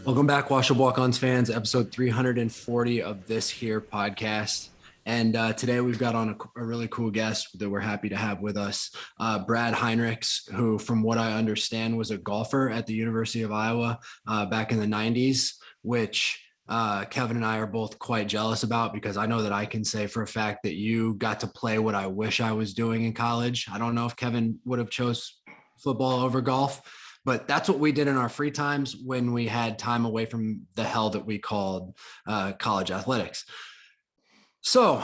Welcome back, Washable Walk-Ons fans, episode 340 of this here podcast. And today we've got on a really cool guest that we're happy to have with us, Brad Heinrichs, who, from what I understand, was a golfer at the University of Iowa back in the 90s, which Kevin and I are both quite jealous about because I know that I can say for a fact that you got to play what I wish I was doing in college. I don't know if Kevin would have chose football over golf, but that's what we did in our free times when we had time away from the hell that we called college athletics. So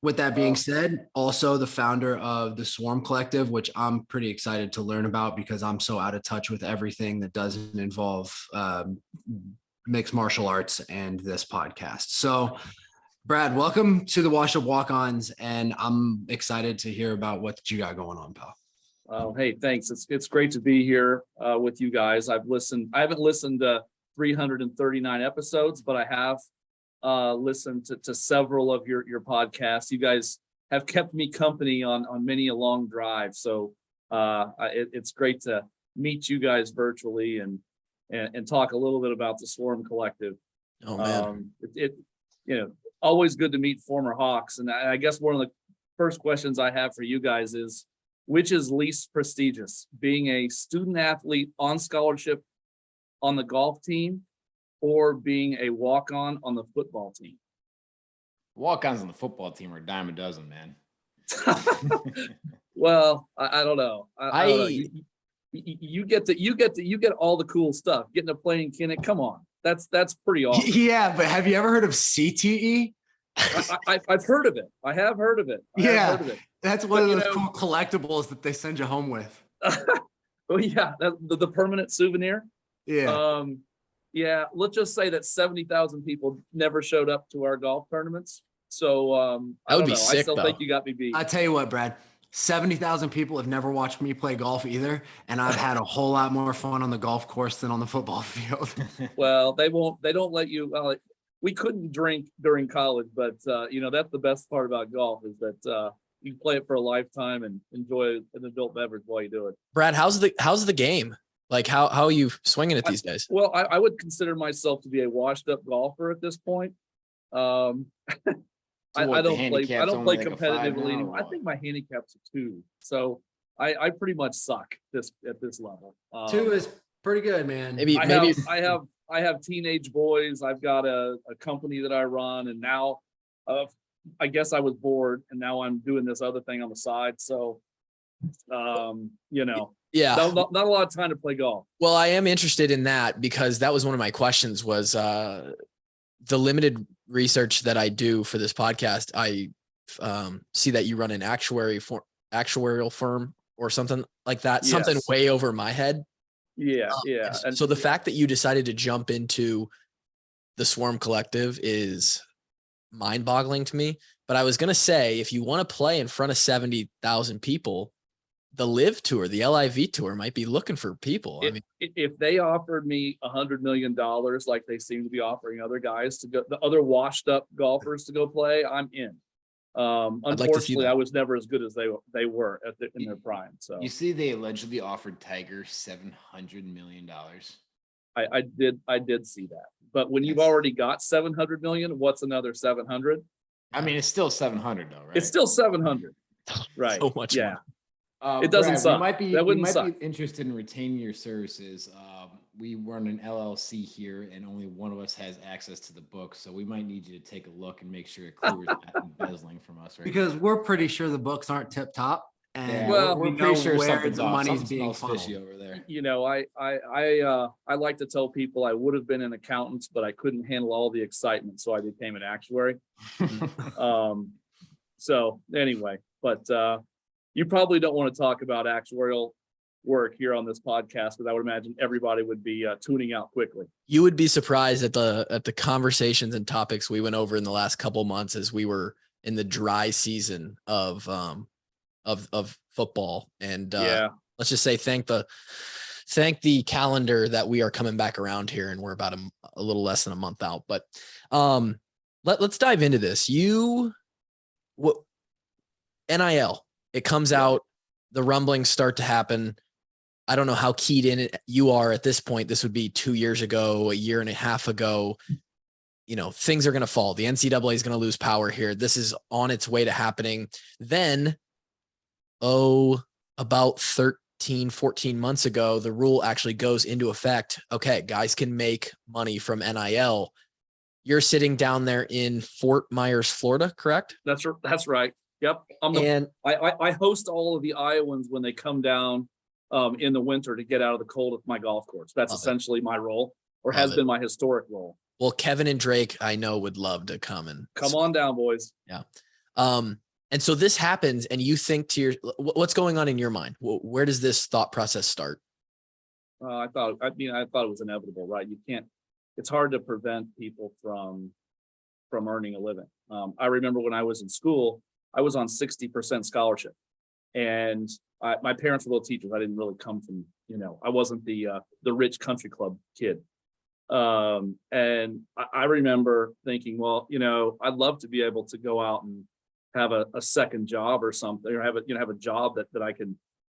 with that being said, also the founder of the Swarm Collective, which I'm pretty excited to learn about because I'm so out of touch with everything that doesn't involve mixed martial arts and this podcast. So Brad, welcome to the Washed Up Walk-Ons, and I'm excited to hear about what you got going on, pal. Hey, thanks. It's great to be here with you guys. I haven't listened to 339 episodes, but I have listened to several of your podcasts. You guys have kept me company on many a long drive. So it's great to meet you guys virtually and talk a little bit about the Swarm Collective. Oh man, always good to meet former Hawks. And I guess one of the first questions I have for you guys is, which is least prestigious, being a student athlete on scholarship on the golf team or being a walk-on on the football team? Walk-ons on the football team are a dime a dozen, man. Well, I don't know. I don't know. You get all the cool stuff. Getting to play in Kinnick, come on, that's pretty awesome. Yeah, but have you ever heard of CTE? I've heard of it. I have heard of it. That's one of those cool collectibles that they send you home with. Oh yeah, the permanent souvenir. Yeah. Yeah. Let's just say that 70,000 people never showed up to our golf tournaments. So that would be sick. I still think you got me beat. I tell you what, Brad. 70,000 people have never watched me play golf either, and I've had a whole lot more fun on the golf course than on the football field. Well, they don't let you. We couldn't drink during college, but that's the best part about golf is that you play it for a lifetime and enjoy an adult beverage while you do it. Brad, how's the game? Like how are you swinging it these days? Well, I would consider myself to be a washed up golfer at this point. I don't play competitively anymore. I think my handicap's a 2, so I pretty much suck at this level. 2 is pretty good, man. Maybe I have teenage boys. I've got a company that I run, and now I guess I was bored, and now I'm doing this other thing on the side. So, yeah, not a lot of time to play golf. Well, I am interested in that because that was one of my questions was the limited research that I do for this podcast. I see that you run an actuarial firm or something like that, Yes. Something way over my head. Yeah. And so the fact that you decided to jump into the Swarm Collective is mind-boggling to me. But I was going to say, if you want to play in front of 70,000 people, the LIV Tour, the LIV Tour might be looking for people. If they offered me $100 million, like they seem to be offering other guys to go, the other washed up golfers to go play, I'm in. Unfortunately, I was never as good as they were in their prime. So you see, they allegedly offered Tiger $700 million. I did see that, but when you've already got 700 million, what's another 700? I mean, it's still 700 though, right? It's still 700, right? So much. Yeah. It doesn't Brad, suck. We might be interested in retaining your services. We run an LLC here, and only one of us has access to the book, so we might need you to take a look and make sure it clears that embezzling from us, right? Because we're pretty sure the books aren't tip top, and we're pretty sure where something's the off. money's Something being smells fishy funneled. over there. I like to tell people I would have been an accountant, but I couldn't handle all the excitement, so I became an actuary. So anyway, but you probably don't want to talk about actuarial work here on this podcast, because I would imagine everybody would be tuning out quickly. You would be surprised at the conversations and topics we went over in the last couple of months as we were in the dry season of football. And let's just say thank the calendar that we are coming back around here, and we're about a little less than a month out. But let's dive into this. NIL, it comes out, the rumblings start to happen. I don't know how keyed in you are at this point. This would be 2 years ago, a year and a half ago. You know, things are going to fall. The NCAA is going to lose power here. This is on its way to happening. Then, about 13, 14 months ago, the rule actually goes into effect. Okay, guys can make money from NIL. You're sitting down there in Fort Myers, Florida, correct? That's right. Yep. I host all of the Iowans when they come down in the winter to get out of the cold at my golf course. That's essentially my role, or has been my historic role. Well, Kevin and Drake, I know, would love to come on down, boys. Yeah. And so this happens, and you think what's going on in your mind? Where does this thought process start? I thought it was inevitable, right? It's hard to prevent people from earning a living. I remember when I was in school, I was on 60% scholarship, and my parents were little teachers. I didn't really come from, I wasn't the rich country club kid. And I remember thinking, well, I'd love to be able to go out and have a second job or something, or have a job that I can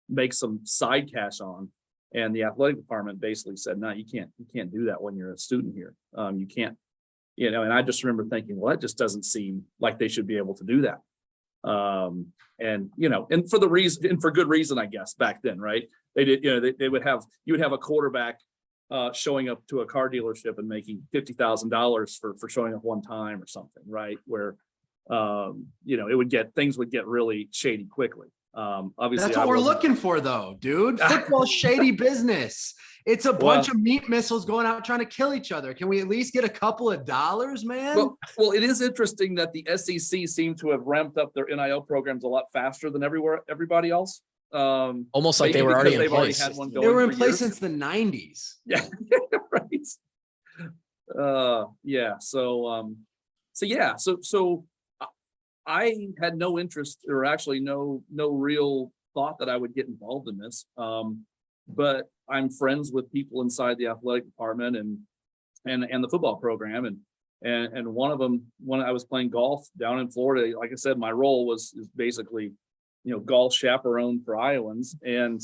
make some side cash on. And the athletic department basically said, no, you can't do that when you're a student here. You can't, and I just remember thinking, well, it just doesn't seem like they should be able to do that. And for good reason, I guess, back then, right? They did, you would have a quarterback showing up to a car dealership and making $50,000 for showing up one time or something, right? Where, things would get really shady quickly. Obviously that's what we're looking for though, dude. Football shady business. It's a bunch of meat missiles going out trying to kill each other. Can we at least get a couple of dollars, man? Well, it is interesting that the SEC seemed to have ramped up their NIL programs a lot everybody else. Almost like they were already in place. They were in place since the 90s. Yeah, right. So I had no interest, or actually no real thought that I would get involved in this. But I'm friends with people inside the athletic department and the football program, and one of them, when I was playing golf down in Florida, like I said, my role is basically, golf chaperone for Iowans. And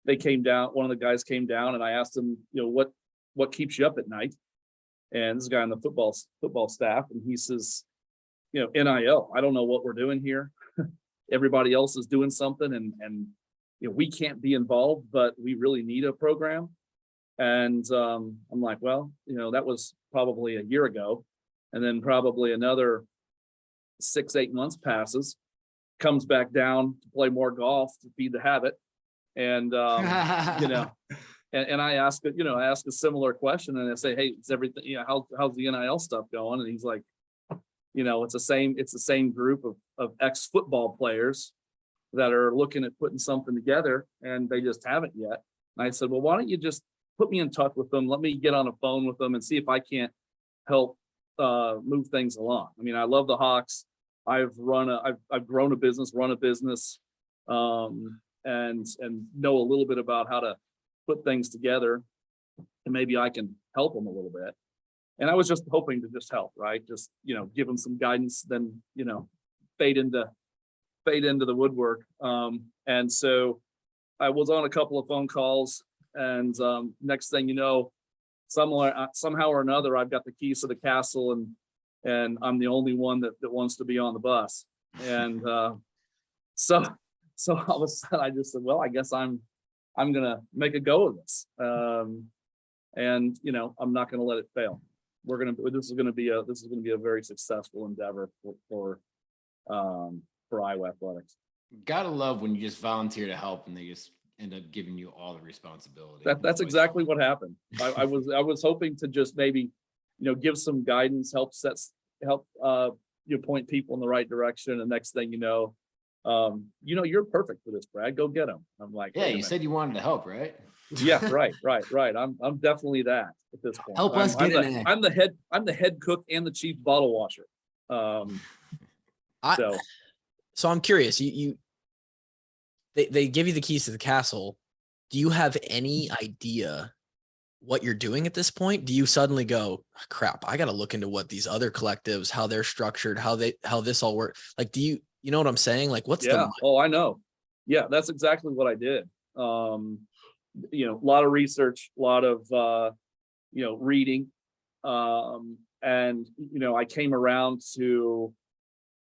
they came down, one of the guys came down, and I asked him, what keeps you up at night? And this guy on the football staff, and he says, NIL, I don't know what we're doing here. Everybody else is doing something, and we can't be involved, but we really need a program. And I'm like, well, that was probably a year ago. And then probably another 6-8 months passes, comes back down to play more golf to feed the habit. And, and I ask a similar question, and I say, hey, is everything, how's the NIL stuff going? And he's like, it's the same group of ex-football players that are looking at putting something together, and they just haven't yet. And I said, well, why don't you just put me in touch with them? Let me get on a phone with them and see if I can't help move things along. I mean, I love the Hawks. I've grown a business, and know a little bit about how to put things together, and maybe I can help them a little bit. And I was just hoping to just help, right? Just, give them some guidance, then, fade into the woodwork. And so I was on a couple of phone calls, and next thing you know, somehow or another, I've got the keys to the castle, and I'm the only one that wants to be on the bus. And so all of a sudden I just said, well, I guess I'm gonna make a go of this. And I'm not gonna let it fail. This is gonna be a very successful endeavor for Iowa athletics. Gotta love when you just volunteer to help and they just end up giving you all the responsibility. That's exactly what happened. I was hoping to just maybe, give some guidance, help point people in the right direction. And next thing you're perfect for this, Brad. Go get them. I'm like, yeah, you said you wanted to help, right? Yeah, right. I'm definitely that at this point. Help us get in. I'm the head cook and the chief bottle washer. So I'm curious. They give you the keys to the castle. Do you have any idea what you're doing at this point? Do you suddenly go, crap, I got to look into what these other collectives, how they're structured, how this all works? Like, do you know what I'm saying? Like, what's I know. Yeah, that's exactly what I did. a lot of research, a lot of, reading. And, I came around to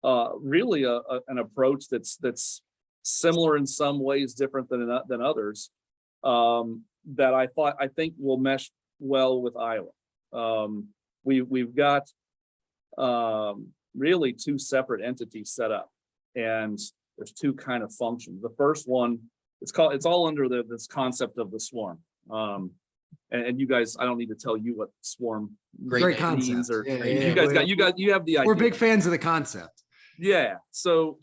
really an approach that's similar in some ways, different than others, that I think will mesh well with Iowa. We've got really two separate entities set up, and there's two kind of functions. The first one, it's all under this concept of the swarm. And you guys, I don't need to tell you what swarm Great means, concept. or Yeah, you have the idea. We're big fans of the concept. Yeah. So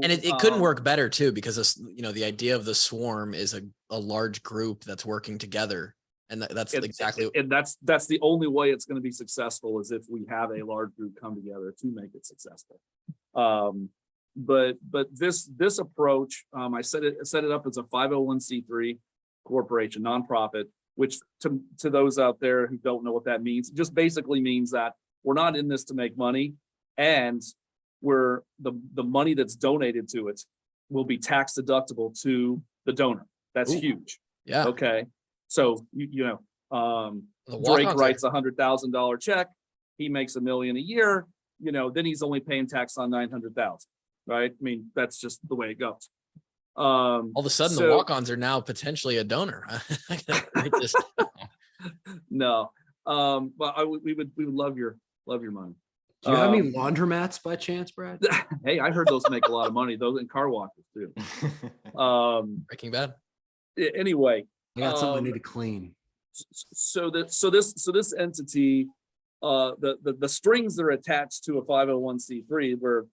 And it couldn't work better too, because the idea of the swarm is a large group that's working together. And that's exactly. And that's the only way it's going to be successful, is if we have a large group come together to make it successful. But this approach, I set it up as a 501c3 corporation, nonprofit, which to those out there who don't know what that means, it just basically means that we're not in this to make money, and we're the money that's donated to it will be tax deductible to the donor. That's huge. Yeah. Okay. So Drake writes $100,000 check. He makes $1 million a year. Then he's only paying tax on 900,000. Right. I mean, that's just the way it goes. All of a sudden, the walk-ons are now potentially a donor. No, but we would love your money. Do you have any laundromats by chance, Brad? Hey, I heard those make a lot of money. Those in car washes too. Breaking Bad. Anyway, I got something I need to clean. So this entity, the strings that are attached to a 501c3, where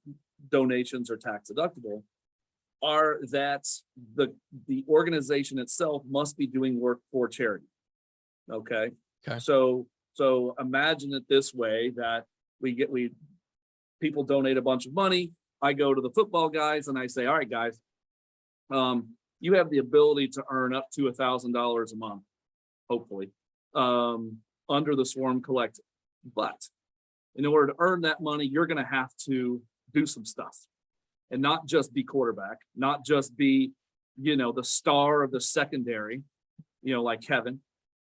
donations are tax deductible, are that the organization itself must be doing work for charity. Okay. So imagine it this way, that people donate a bunch of money. I go to the football guys and I say, all right, guys, you have the ability to earn up to $1,000 a month, hopefully, under the Swarm Collective. But in order to earn that money, you're going to have to do some stuff. And not just be quarterback, not just be, the star of the secondary, like Kevin.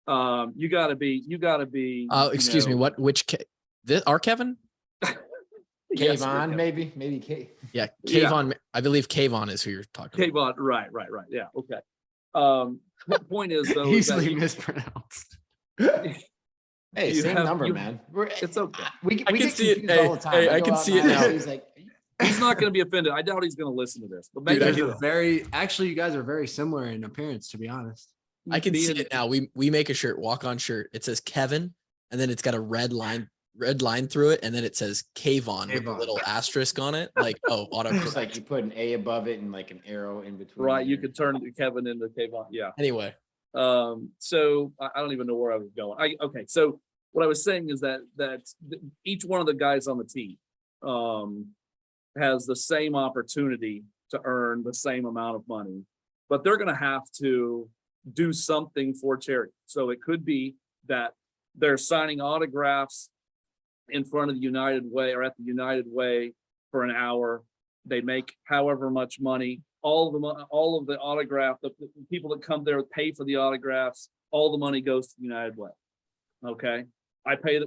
You gotta be. Excuse me. Our Kevin? Kayvon, maybe K. Yeah, Kayvon. Yeah. I believe Kayvon is who you're talking about. Kayvon, right. Yeah, okay. The point is, though, easily mispronounced. Hey, same number, man. It's okay. We can see it all the time. Hey, I can see it now. He's like, he's not going to be offended. I doubt he's going to listen to this. But maybe actually, you guys are very similar in appearance, to be honest. I can see it now. We make a shirt, walk-on shirt. It says Kevin, and then it's got a red line through it, and then it says Kayvon with a little asterisk on it. Like, auto. Just like you put an A above it and like an arrow in between. Right, you could turn Kevin into Kayvon. Yeah. Anyway, so I don't even know where I was going. Okay, so what I was saying is that each one of the guys on the team has the same opportunity to earn the same amount of money, but they're going to have to do something for charity. So it could be that they're signing autographs in front of the United Way or at the United Way for an hour. They make however much money. All of the autograph, the people that come there pay for the autographs. All the money goes to the United Way. Okay,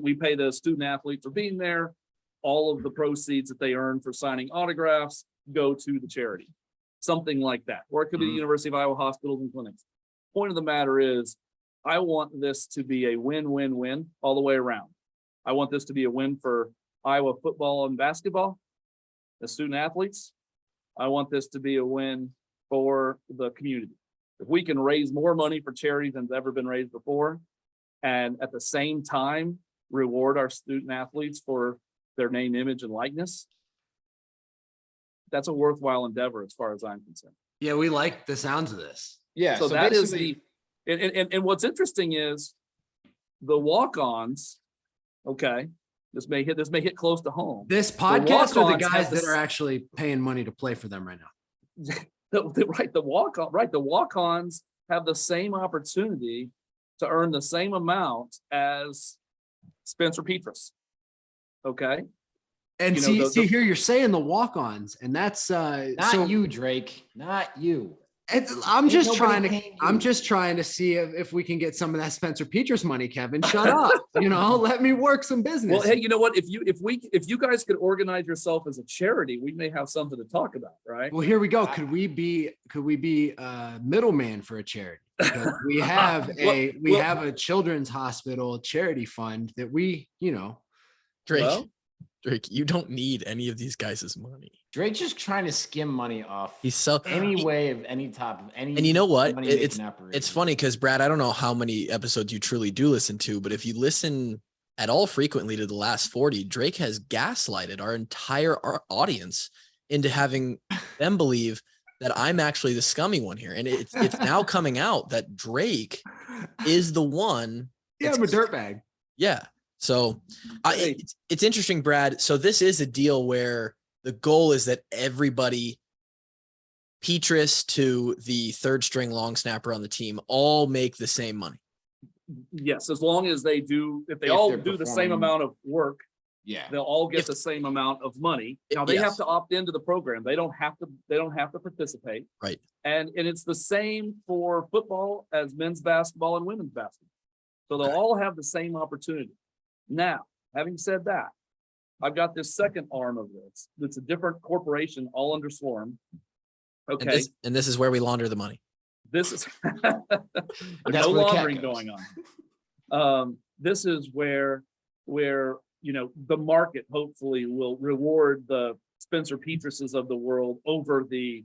we pay the student athlete for being there. All of the proceeds that they earn for signing autographs go to the charity, something like that. Or it could be the University of Iowa hospitals and clinics. Point of the matter is, I want this to be a win-win-win all the way around. I want this to be a win for Iowa football and basketball, the student athletes. I want this to be a win for the community. If we can raise more money for charity than's ever been raised before, and at the same time reward our student athletes for their name, image, and likeness, that's a worthwhile endeavor as far as I'm concerned. Yeah, we like the sounds of this. Yeah. So that is and what's interesting is the walk-ons. Okay, this may hit close to home. This podcast are the guys that are actually paying money to play for them right now. The walk-ons have the same opportunity to earn the same amount as Spencer Petras. Okay. And see here, you're saying the walk-ons, and that's not you, Drake, not you. I'm Ain't just nobody trying to. paying I'm you. just trying to see if we can get some of that Spencer Petras money, Kevin. Shut up. Let me work some business. Well, hey, you know what? If you guys could organize yourself as a charity, we may have something to talk about, right? Well, here we go. Could we be a middleman for a charity? Because we have a children's hospital charity fund that Drake, Well, Drake, you don't need any of these guys' money. Drake's just trying to skim money off He's so any way of any type of any. And you know what? It's It's funny because Brad, I don't know how many episodes you truly do listen to, but if you listen at all frequently to the last 40, Drake has gaslighted our entire audience into having them believe that I'm actually the scummy one here. And it's now coming out that Drake is the one. Yeah, I'm a dirtbag. Yeah. So it's interesting, Brad. So this is a deal where the goal is that everybody, Petras to the third string long snapper on the team, all make the same money. yes, as long as they do, if they all do the same amount of work, Yeah. they'll all get the same amount of money. Now they have Yes. to opt into the program. They don't have to participate. Right. And it's the same for football as men's basketball and women's basketball. So they'll Okay. all have the same opportunity. Now, having said that, I've got this second arm of this. It's a different corporation, all under Swarm. Okay, And this is where we launder the money. this is That's no where the cat laundering goes. going on. This is where the market hopefully will reward the Spencer Petrases of the world over the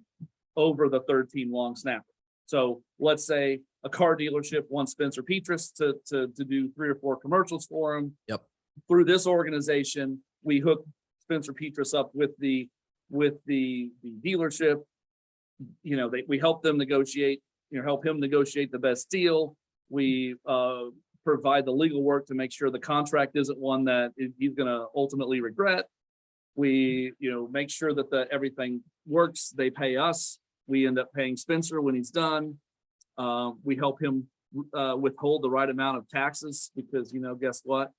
third team long snapper. So let's say a car dealership wants Spencer Petras to do 3 or 4 commercials for him. Yep. Through this organization, we hook Spencer Petras up with the dealership. We help them negotiate, help him negotiate the best deal. We provide the legal work to make sure the contract isn't one that he's going to ultimately regret. We, make sure that everything works. They pay us. We end up paying Spencer when he's done. We help him withhold the right amount of taxes because, guess what?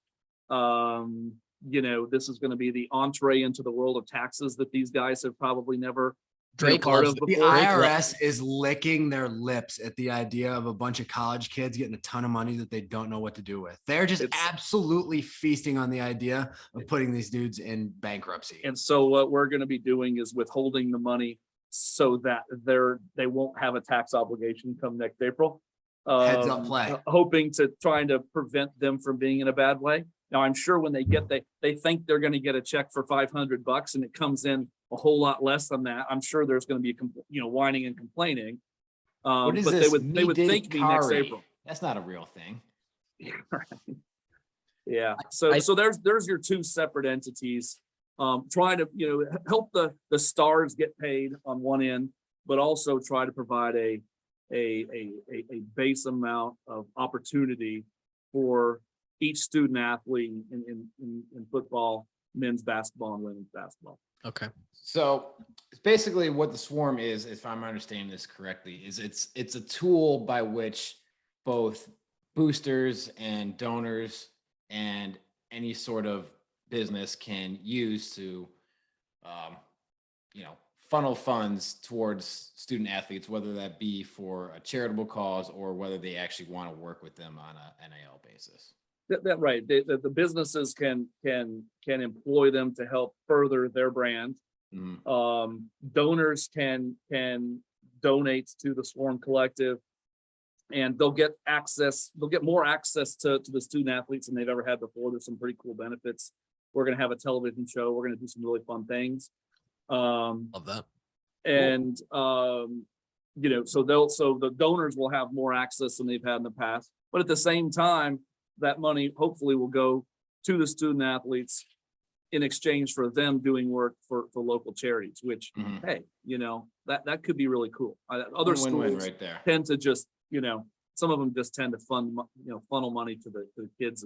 This is going to be the entree into the world of taxes that these guys have probably never been a Drake part loves of The before. IRS is licking their lips at the idea of a bunch of college kids getting a ton of money that they don't know what to do with. They're just absolutely feasting on the idea of putting these dudes in bankruptcy. And so what we're going to be doing is withholding the money so that they won't have a tax obligation come next April. Heads up play. Hoping to trying to prevent them from being in a bad way. Now I'm sure when they think they're going to get a check for $500 and it comes in a whole lot less than that. I'm sure there's going to be whining and complaining. What is But this? they would think me next April. That's not a real thing. Yeah. So there's your two separate entities. Trying to help the stars get paid on one end, but also try to provide a base amount of opportunity for each student athlete in football, men's basketball, and women's basketball. Okay. So it's basically what the Swarm is, if I'm understanding this correctly, is it's a tool by which both boosters and donors and any sort of business can use to, funnel funds towards student athletes, whether that be for a charitable cause or whether they actually want to work with them on a NIL basis. That right. The businesses can employ them to help further their brand. Mm-hmm. Donors can donate to the Swarm Collective, and they'll get more access to the student athletes than they've ever had before. There's some pretty cool benefits. We're going to have a television show. We're going to do some really fun things. Love that. And so the donors will have more access than they've had in the past. But at the same time, that money hopefully will go to the student athletes in exchange for them doing work for local charities, which, hey, that could be really cool. Other schools right there tend to just, some of them just tend to funnel money to the kids.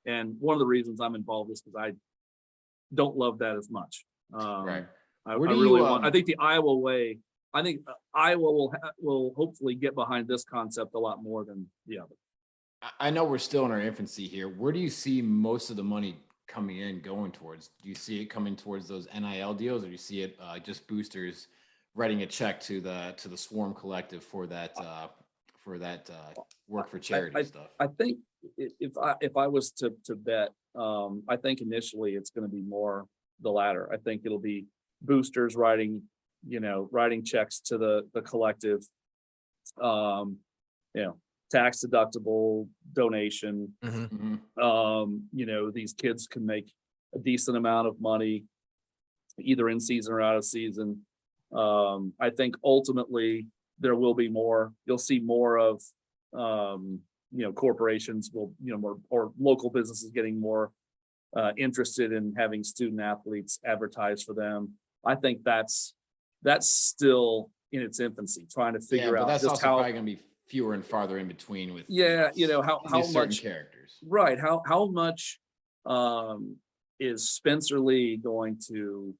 And one of the reasons I'm involved is because I don't love that as much. right. I think the Iowa way, I think Iowa will hopefully get behind this concept a lot more than the other. I know we're still in our infancy here. Where do you see most of the money coming in going towards? Do you see it coming towards those NIL deals, or do you see it just boosters writing a check to the Swarm Collective for that work for charity stuff. I think if I was to bet, I think initially it's going to be more the latter. I think it'll be boosters writing checks to the collective, tax deductible donation. These kids can make a decent amount of money either in season or out of season. I think ultimately there will be more, you'll see more of, corporations will, more, or local businesses getting more interested in having student athletes advertise for them. I think that's still in its infancy, trying to figure out that's just also how probably going to be fewer and farther in between with how much characters, right? How much is Spencer Lee going to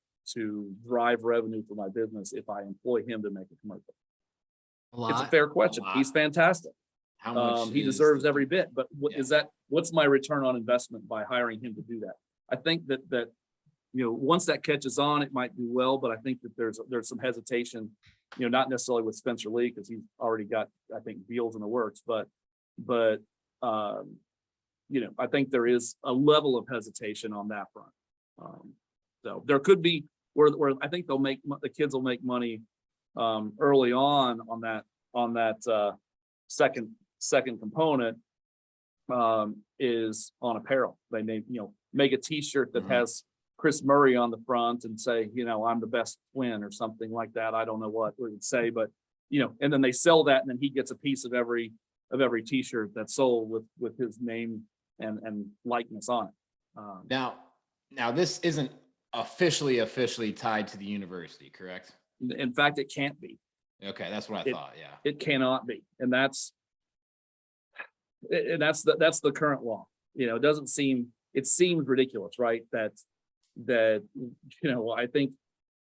drive revenue for my business if I employ him to make a commercial? It's a fair question. He's fantastic. How much he deserves every bit, but what's my return on investment by hiring him to do that? I think that once that catches on, it might do well, but I think that there's some hesitation, not necessarily with Spencer Lee because he's already got, I think, deals in the works, but I think there is a level of hesitation on that front. So there could be where I think the kids will make money early on that second component is on apparel. They may make a T-shirt that has Chris Murray on the front and say, I'm the best twin or something like that. I don't know what we would say, but and then they sell that, and then he gets a piece of every T-shirt that's sold with his name and likeness on it. Now this isn't officially tied to the university, correct? In fact, it can't be. Okay, that's what I thought. Yeah, it cannot be, and that's the current law. It seems ridiculous, right? That I think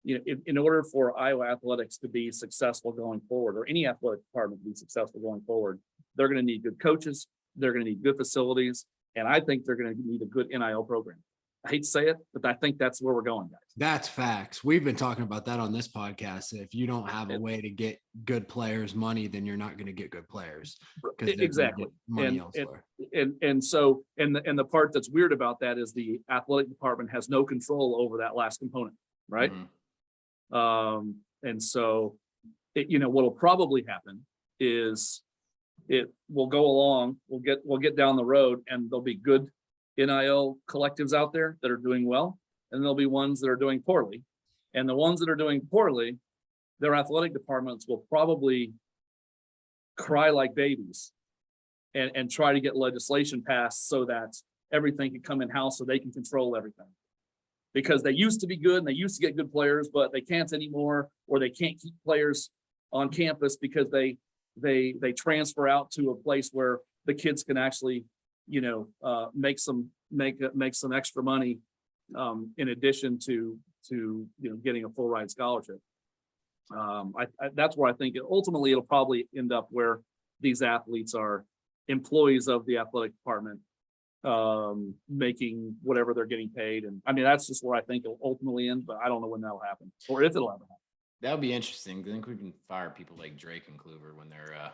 in order for Iowa athletics to be successful going forward, or any athletic department to be successful going forward, they're going to need good coaches, they're going to need good facilities, and I think they're going to need a good NIL program. I hate to say it, but I think that's where we're going, guys. That's facts. We've been talking about that on this podcast. If you don't have a way to get good players money, then you're not going to get good players. Exactly. Money elsewhere. And so the part that's weird about that is the athletic department has no control over that last component, right? And so what'll probably happen is it will go along, we'll get down the road, and there'll be good NIL collectives out there that are doing well, and there'll be ones that are doing poorly. And the ones that are doing poorly, their athletic departments will probably cry like babies and try to get legislation passed so that everything can come in-house so they can control everything. Because they used to be good and they used to get good players, but they can't anymore, or they can't keep players on campus because they transfer out to a place where the kids can actually make some extra money in addition to getting a full ride scholarship. That's where I think ultimately it'll probably end up where these athletes are employees of the athletic department, making whatever they're getting paid. And I mean, that's just where I think it'll ultimately end, but I don't know when that'll happen or if it'll ever happen. That would be interesting. I think we can fire people like Drake and Kluver when they're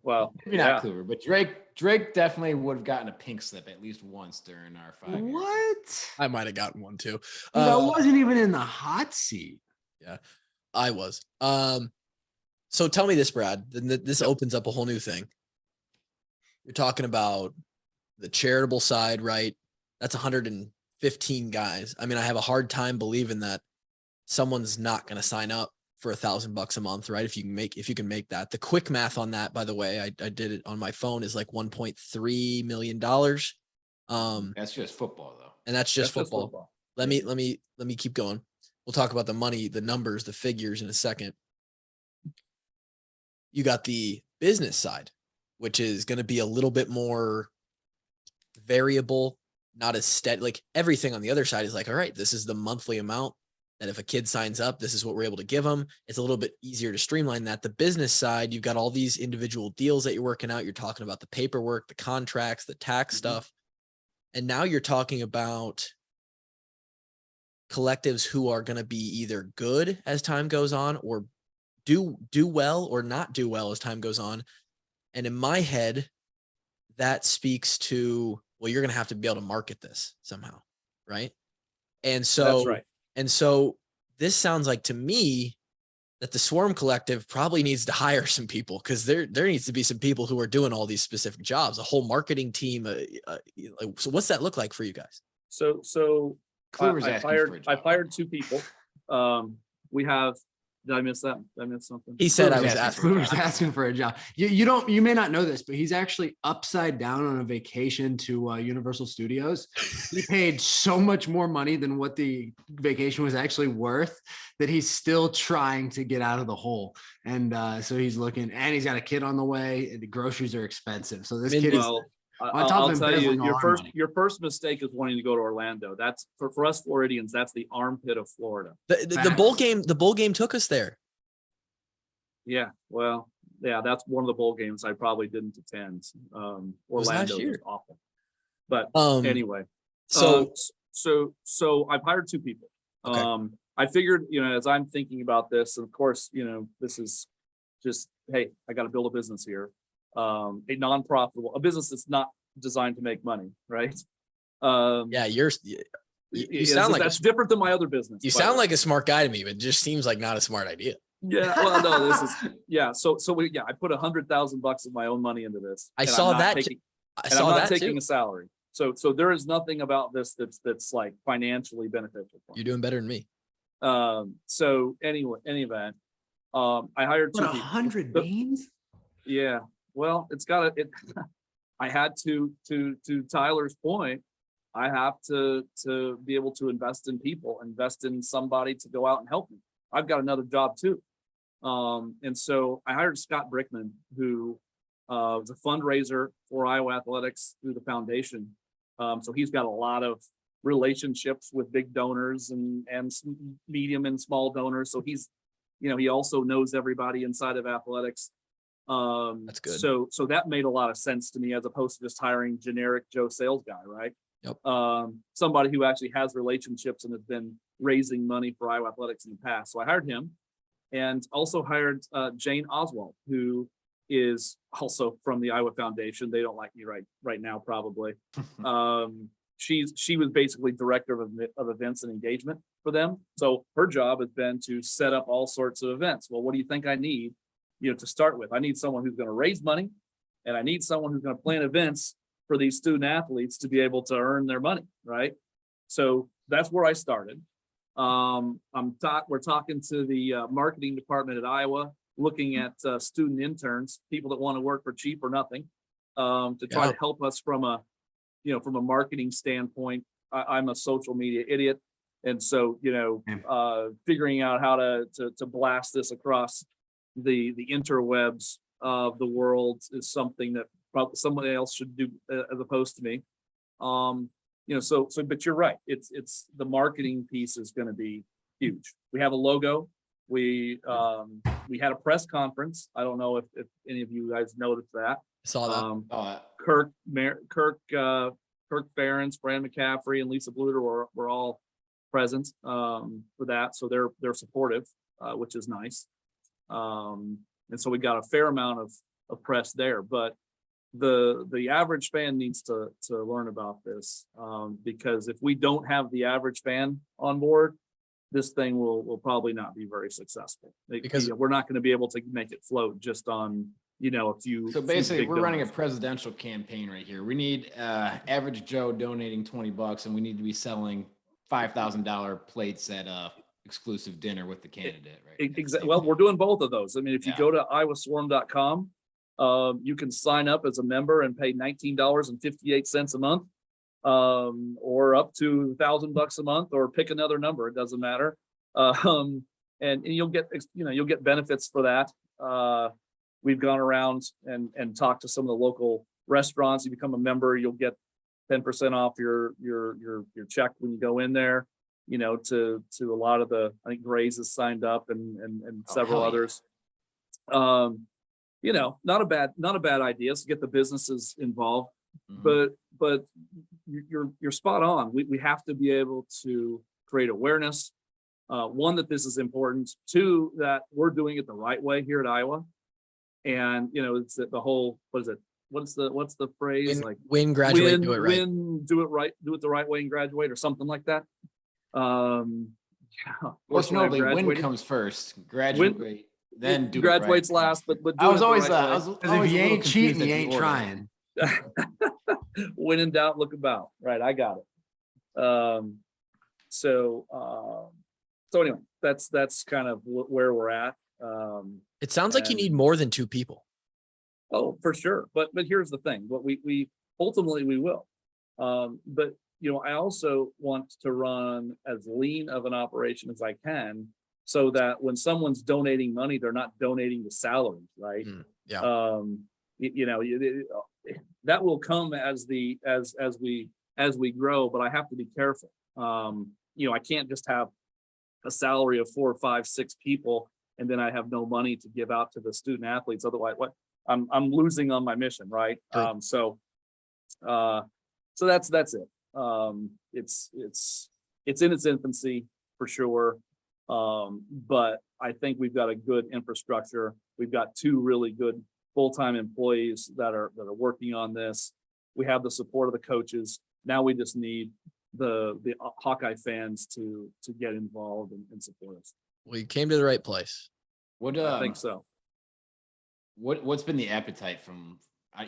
well, maybe not Kluver, but Drake definitely would have gotten a pink slip at least once during our 5 years. What? I might have gotten one too. I wasn't even in the hot seat. Yeah, I was. So tell me this, Brad. This opens up a whole new thing. You're talking about the charitable side, right? That's 115 guys. I mean, I have a hard time believing that someone's not going to sign up for $1,000 a month, right? If you can make that. The quick math on that, by the way, I did it on my phone, is like $1.3 million. That's just football though. And that's just football. Let me keep going. We'll talk about the money, the numbers, the figures in a second. You got the business side, which is going to be a little bit more variable, not as steady. Like everything on the other side is like, all right, this is the monthly amount that if a kid signs up, this is what we're able to give them. It's a little bit easier to streamline that. The business side, you've got all these individual deals that you're working out. You're talking about the paperwork, the contracts, the tax stuff. And now you're talking about collectives who are going to be either good as time goes on or do well or not do well as time goes on. And in my head, that speaks to, well, you're going to have to be able to market this somehow. Right. And so, That's right. And so this sounds like to me that the Swarm Collective probably needs to hire some people, because there needs to be some people who are doing all these specific jobs, a whole marketing team. So what's that look like for you guys? So Kluwer's I asking for a hired job. two people. We have, did I miss that? Did I miss something? He said I Kluwer's was asking asking. Kluwer's asking for a job. You may not know this, but he's actually upside down on a vacation to Universal Studios. He paid so much more money than what the vacation was actually worth that he's still trying to get out of the hole. And so he's looking, and he's got a kid on the way, and the groceries are expensive. So this kid is on top I'll of tell you, embezzling all our money. your first mistake is wanting to go to Orlando. That's for us Floridians. That's the armpit of Florida. The bowl game took us there. Yeah, well, yeah, that's one of the bowl games I probably didn't attend. was last Orlando year. was awful. But anyway, So so I've hired two people. Okay. I figured, as I'm thinking about this, and of course, this is just, hey, I got to build a business here. A non-profitable, a business that's not designed to make money, right? yeah, you sound like that's different than my other business. you sound like a smart guy to me, but it just seems like not a smart idea. Yeah, well, no, this is So I put $100,000 of my own money into this. I and saw I'm not that. taking- I and saw I'm not that taking too. a salary. So there is nothing about this that's like financially beneficial for me. You're doing better than me. So anyway, any event, I hired two What, people. 100 But- beans? Yeah, well, I had to Tyler's point, I have to be able to invest in people, invest in somebody to go out and help me. I've got another job too. And so I hired Scott Brickman, who was a fundraiser for Iowa Athletics through the foundation. So he's got a lot of relationships with big donors and medium and small donors. So he's, he also knows everybody inside of athletics. That's good. So that made a lot of sense to me, as opposed to just hiring generic Joe sales guy, right? Yep. Somebody who actually has relationships and has been raising money for Iowa Athletics in the past. So I hired him, and also hired Jane Oswald, who is also from the Iowa Foundation. They don't like me right now, probably. She was basically director of events and engagement for them. So her job has been to set up all sorts of events. Well, what do you think I need, to start with? I need someone who's going to raise money, and I need someone who's going to plan events for these student athletes to be able to earn their money, right? So that's where I started. We're talking to the marketing department at Iowa, looking at student interns, people that want to work for cheap or nothing, to try to help us from a marketing standpoint. I'm a social media idiot, and so figuring out how to blast this across the interwebs of the world is something that probably somebody else should do as opposed to me. But you're right. It's the marketing piece is going to be huge. We have a logo. We had a press conference. I don't know if any of you guys noticed that. Saw that. Kirk Ferentz, Brand McCaffrey, and Lisa Bluter were all present for that. So they're supportive, which is nice. And so we got a fair amount of press there, but the average fan needs to learn about this, because if we don't have the average fan on board, this thing will probably not be very successful, because we're not going to be able to make it float just on a few. So basically, we're running a donors. presidential campaign right here. We need average Joe donating $20, and we need to be selling $5,000 plates at exclusive dinner with the candidate, right? Exactly. Well, we're doing both of those. I mean, if you go to iowaswarm.com, you can sign up as a member and pay $19.58 a month, or up to $1,000 a month, or pick another number. It doesn't matter. And you'll get benefits for that. We've gone around and talked to some of the local restaurants. You become a member, you'll get 10% off your check when you go in there. To a lot of I think Gray's has signed up and several others. Not a bad idea to get the businesses involved. Mm-hmm. But you're spot on. We have to be able to create awareness. One, that this is important. Two, that we're doing it the right way here at Iowa. And, it's the whole, what is it? What's the phrase? Win, graduate, do it right. Win, do it right, do it the right way and graduate, or something like that. Yeah. Most notably, win graduated. comes first, graduate, then do graduates it right. last, but I do was it the always, right I way. was Because if always you a little ain't cheating, confused you at the ain't order. trying. When in doubt, look about. Right, I got it. So anyway, that's kind of where we're at. It sounds like you and- need more than 2 people. Oh, for sure. But here's the thing, what we ultimately we will. But I also want to run as lean of an operation as I can, so that when someone's donating money, they're not donating the salaries, right? Yeah. That will come as we grow, but I have to be careful. I can't just have a salary of 4, 5, 6 people, and then I have no money to give out to the student athletes. Otherwise, I'm losing on my mission, right? Right. So that's it. It's in its infancy for sure. But I think we've got a good infrastructure. We've got 2 really good full-time employees that are working on this. We have the support of the coaches. Now we just need the Hawkeye fans to get involved and support us. Well, you came to the right place. I think so. What's been the appetite from?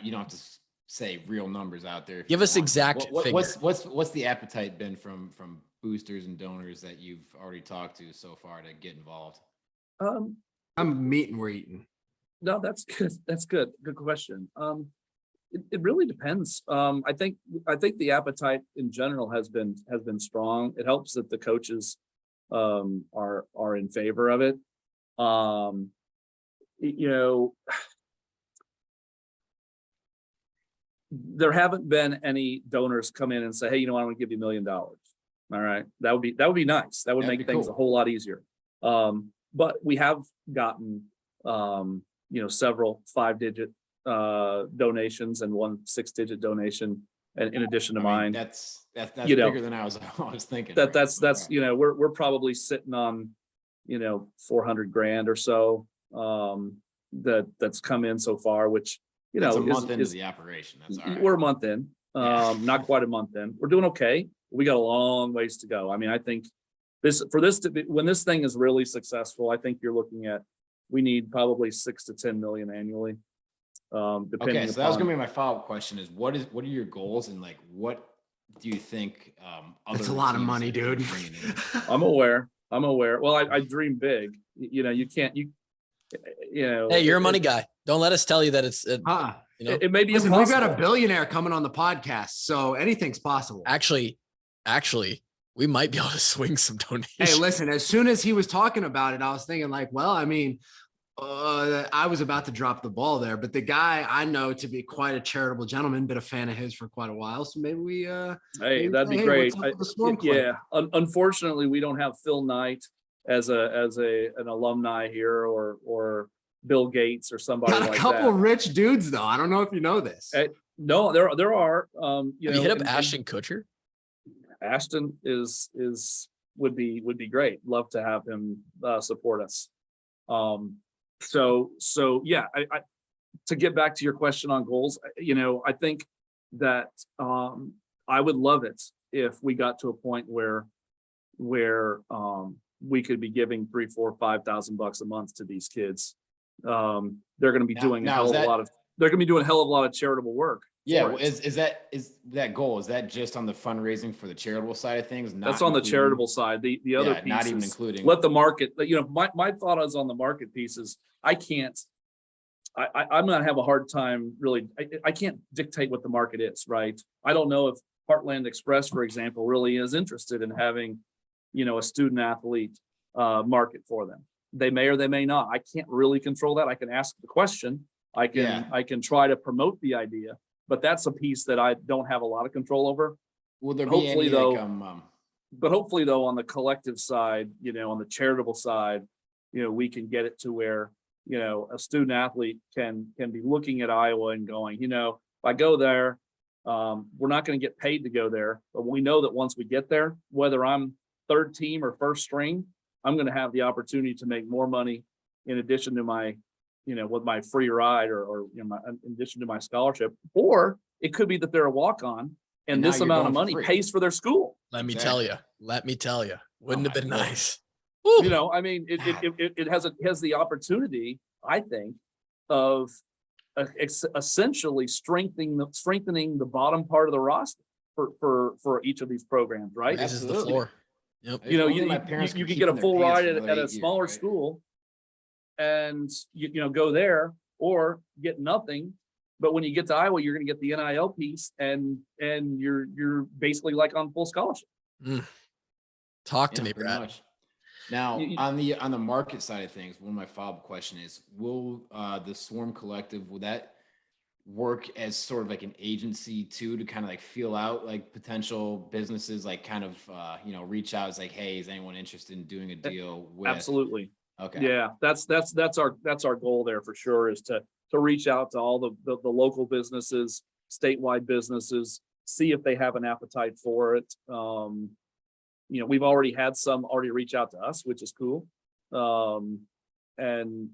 You don't have to say real numbers out there. Give us exact figure. What's the appetite been from boosters and donors that you've already talked to so far to get involved? I'm meeting, we're eating. No, that's good. That's good. Good question. It really depends. I think the appetite in general has been strong. It helps that the coaches are in favor of it. There haven't been any donors come in and say, hey, I want to give you $1 million. All right. That would be nice. That would That'd make be things cool. a whole lot easier. But we have gotten, several 5-digit donations and 1 6-digit donation, and in addition to mine. That's bigger than I was thinking. That's we're probably sitting on, $400,000 or so, that's come in so far, which, it's a month into the operation. That's all right. We're a month in, Yeah. not quite a month in. We're doing okay. We got a long ways to go. I mean, I think when this thing is really successful, I think you're looking at, we need probably 6 to 10 million annually. Depending Okay, so that was gonna be my follow-up question: is what are your goals, and what do you think? That's a lot of teams money, are gonna dude. bring in? I'm aware. Well, I dream big. You can't. Hey, you're a money guy. Don't let us tell you that it's. It may be Listen, we've impossible. got a billionaire coming on the podcast, so anything's possible. Actually, we might be able to swing some donations. Hey, listen, as soon as he was talking about it, I was thinking I was about to drop the ball there, but the guy I know to be quite a charitable gentleman, been a fan of his for quite a while. So maybe we, hey, that'd be great. what's up with the Storm Club? Unfortunately, we don't have Phil Knight as an alumni here, or Bill Gates or somebody Got a like couple that. Rich dudes though. I don't know if you know this. No, there are. Have you hit up Ashton Kutcher? Ashton would be great. Love to have him support us. So yeah, I to get back to your question on goals, I think that I would love it if we got to a point where we could be giving $3,000, $4,000, $5,000 a month to these kids. They're going to be doing a hell of a lot of charitable work. Yeah, is that goal? Is that just on the fundraising for the charitable side of things? That's on the charitable side. The other piece, not even including. Let the market. My thought is on the market pieces. I'm gonna have a hard time really. I can't dictate what the market is, right? I don't know if Heartland Express, for example, really is interested in having, a student athlete market for them. They may or they may not. I can't really control that. I can ask the question. I can try to promote the idea, but that's a piece that I don't have a lot of control over. Will there Hopefully, be any, though, but hopefully though, on the collective side, on the charitable side, we can get it to where, a student athlete can be looking at Iowa and going, if I go there, we're not going to get paid to go there, but we know that once we get there, whether I'm third team or first string, I'm going to have the opportunity to make more money in addition to my, with my free ride or in addition to my scholarship. Or it could be that they're a walk-on and now this you're amount of going for money free. pays for their school. Let me Exactly. tell you, wouldn't have my been Lord. nice. Woo! I mean, it has the opportunity, I think, of essentially strengthening the bottom part of the roster for each of these programs, right? Raises the Absolutely. floor. Yep. If only my parents You could can get a keep full their pants ride for another at a 8 years, smaller right? school and go there or get nothing. But when you get to Iowa, you're going to get the NIL piece and you're basically like on full scholarship. Talk to Yeah, me, pretty Brad. much. Now, You- on the market side of things, one of my follow-up question is, will the Swarm Collective, will that work as sort of like an agency too, to kind of like feel out like potential businesses, like kind of reach out as like, hey, is anyone interested in doing a deal with? Absolutely. Okay. Yeah, that's our goal there for sure, is to reach out to all the local businesses, statewide businesses, see if they have an appetite for it. We've already had some already reach out to us, which is cool. And